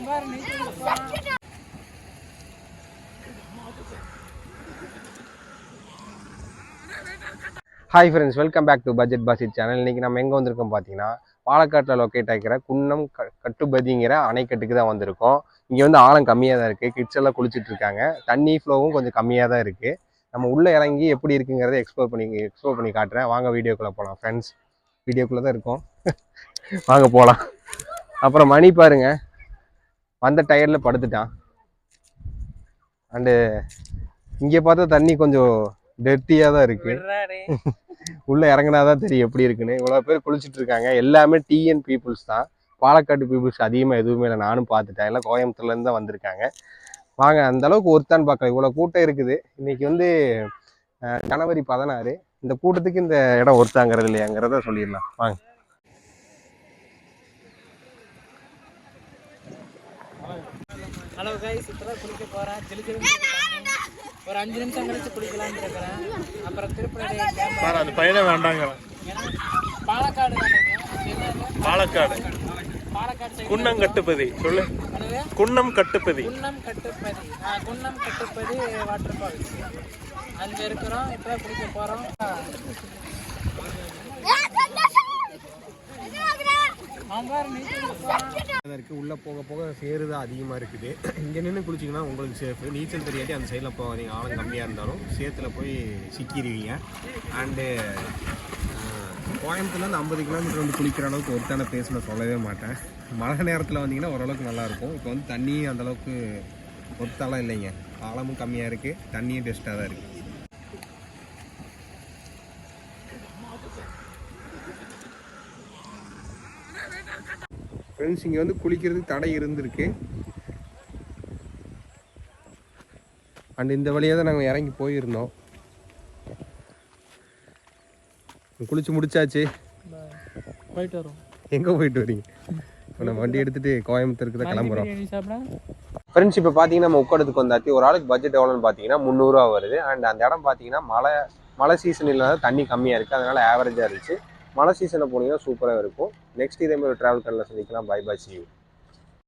Hi friends, welcome back to budget பாசிட் channel. இன்றைக்கி நம்ம எங்கே வந்திருக்கோம் பார்த்தீங்கன்னா, பாலக்காட்டில் லொக்கேட் ஆகிக்கிற குன்னம் கட்டுப்பதிங்கிற அணைக்கட்டுக்கு தான் வந்திருக்கோம். இங்கே வந்து ஆழம் கம்மியாக தான் இருக்குது. கிட்ஸ் எல்லாம் குளிச்சுட்டு இருக்காங்க. தண்ணி ஃப்ளோவும் கொஞ்சம் கம்மியாக தான் இருக்குது. நம்ம உள்ளே இறங்கி எப்படி இருக்குங்கிறத எக்ஸ்ப்ளோர் பண்ணி காட்டுறேன். வாங்க வீடியோக்குள்ளே போகலாம் ஃப்ரெண்ட்ஸ். வீடியோக்குள்ளே தான் இருக்கோம். வாங்க போகலாம். அப்புறம் மணி பாருங்க, வந்த டயரில் படுத்துட்டான். அண்டு இங்கே பார்த்தா தண்ணி கொஞ்சம் டெர்ட்டியாக தான் இருக்குது. உள்ளே இறங்கினாதான் தெரியும் எப்படி இருக்குன்னு. இவ்வளோ பேர் குளிச்சுட்டு இருக்காங்க. எல்லாமே டிஎன் பீப்புள்ஸ் தான். பாலக்காட்டு பீப்புள்ஸ் அதிகமாக எதுவுமே இல்லை. நானும் பார்த்துட்டேன். எல்லாம் கோயம்புத்தூர்லேருந்து தான் வந்திருக்காங்க. வாங்க, அந்த அளவுக்கு ஒருத்தான்னு பார்க்கலாம். இவ்வளோ கூட்டம் இருக்குது. இன்னைக்கு வந்து ஜனவரி 16. இந்த கூட்டத்துக்கு இந்த இடம் ஒருத்தாங்கிறது இல்லையாங்கிறத சொல்லிடலாம். வாங்க. ஹலோ கைஸ், இப்போதான் குளிக்க போகிறேன். ஜிலிஜிலின்னு ஒரு 5 நிமிஷம் கழிச்சு குளிக்கலான்னு இருக்கிறேன். அப்புறம் திருப்பதி அந்த பையனை வேண்டாங்க. பாலக்காடு பாலக்காடு குன்னம் கட்டுப்பதி சொல்லு. குன்னம் கட்டுப்பதி குன்னம் கட்டுப்பதி வாட்டர் ஃபால்ஸ் அங்கே இருக்கிறோம். இப்போதான் குளிக்க போகிறோம். உள்ளே போக போக சேரு தான் அதிகமாக இருக்குது. இங்கே நின்று குளிச்சிங்கன்னா உங்களுக்கு சேஃபு. நீச்சல் தெரியாட்டி அந்த சைடில் போகாதீங்க. ஆழம் கம்மியாக இருந்தாலும் சேத்துல போய் சிக்கிடுவீங்க. அண்டு கோயம்புத்தூர்லேருந்து 50 கிலோமீட்டர் வந்து குளிக்கிற அளவுக்கு ஒருத்தான பிளேஸ் நான் சொல்லவே மாட்டேன். மழை நேரத்தில் வந்தீங்கன்னா ஓரளவுக்கு நல்லாயிருக்கும். இப்போ வந்து தண்ணியும் அந்தளவுக்கு ஒருத்தாலாம் இல்லைங்க. ஆழமும் கம்மியாக இருக்குது, தண்ணியும் பெஸ்ட்டாக தான் இருக்குது. ஃப்ரெண்ட்ஸ், இங்கே வந்து குளிக்கிறதுக்கு தடை இருந்திருக்கு. அண்ட் இந்த வழியாக தான் நாங்கள் இறங்கி போயிருந்தோம். குளிச்சு முடிச்சாச்சு. போயிட்டு வரோம். எங்கே போயிட்டு வரீங்க? இப்போ நம்ம வண்டி எடுத்துகிட்டு கோயம்புத்தூருக்கு தான் கிளம்புறோம். ஃப்ரெண்ட்ஸ், இப்போ பார்த்தீங்கன்னா நம்ம உட்காரத்துக்கு வந்தாச்சு. ஒரு ஆளுக்கு பட்ஜெட் எவ்வளோன்னு பார்த்தீங்கன்னா 300 ரூபா வருது. அண்ட் அந்த இடம் பார்த்தீங்கன்னா மழை சீசன் இல்லாத தண்ணி கம்மியாக இருக்குது. அதனால் ஆவரேஜாக இருந்துச்சு. மழை சீசனில் போனீங்கன்னா சூப்பராக இருக்கும். நெக்ஸ்ட் இதே மாதிரி ட்ராவல் கண்ணில் சந்திக்கலாம். Bye bye, see you.